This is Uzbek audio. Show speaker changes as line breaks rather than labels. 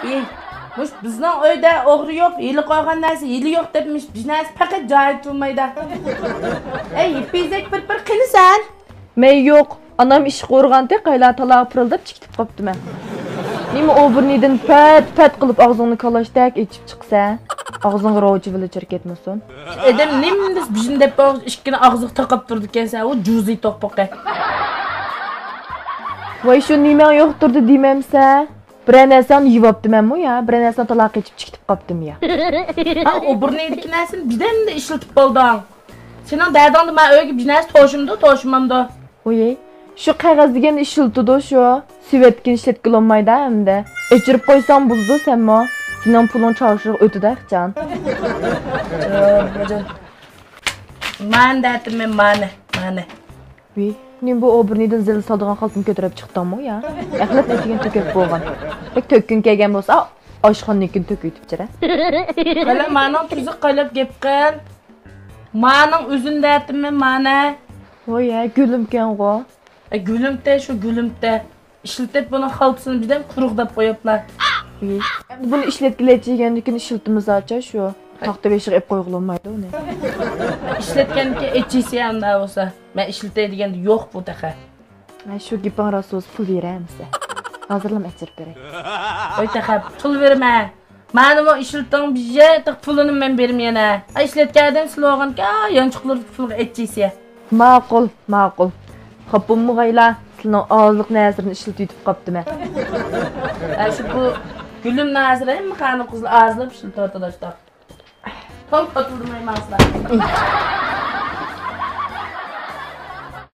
Ey. Muş bizning uyda o'g'ri yo'q, yili qolgan narsa yili yo'q debmish. Biznasi faqat joy turmaydi. Ey, bizek bir qilisan.
Men yo'q. Anam ish qo'rg'anda qaylar taloq pirildib chiqib qopdi men. Nima o'birnidan pat qilib og'zingni kalashdek ichib chiqsan? Ağzın roğucu villager ketmesin.
Edem nimdiz bizim dep ikkini ağzıq taqab turdu ekansan, o juzi toqpoqqa.
Voy şu nima yo'qturdi demamsa? Bir narsan yuvibdimanmi ya? Bir narsan taloq ichib chiqib qopdim ya.
Ha, o burnidagi narsani bizdan ishlatib qolding. Sening dadangni men uyga bir narsa to'shimamdi.
Voy, şu qog'oz degan ishlatdi shu. Sivetkin ishlatib olmaydi hamda. O'chirib qo'ysam buzdi senmi? Senin pulun çalışır ötüdək can.
Man dedim mane.
Uy, nim bu obirniden zil saldıgan xaltını götürüp çıktın mı ya? Əxlət netigen töküp boğan. Pek tökkün kelgen bolsa, aşxan nekin töküyütüp jira.
Hala maның tuzu qalab gep qil. Maның üzün dedim mane.
Oy ya, gülümken go.
Gülümte şu gülümte. İşletip bunun xaltısını birden quruqdab qo'yiblar.
Bunu işletkilecekkendikin işiltimiz aça şu. Taxta beşiq ep qo'ygulanmaydi uni.
İşletkenki etchisi anda olsa. Men işleteydigende yo'q bu taqa.
Ay şu gipin rasos pul veremse. Hazırlam ettirip berek.
Oy taqa pul verme. Mani bu işletting bizga tiq pulini men bermayana. İşletgandan slogan ka yanchiqlar pul etchisi.
Ma'qul. Xapımı qayla. Senin ağızlık nəzirini işiltiyip qapdı mən.
Şu bu gülüm nazire mi kanı kızlı ağzına pişirdi arkadaşlar. Tam katılmayayım asla.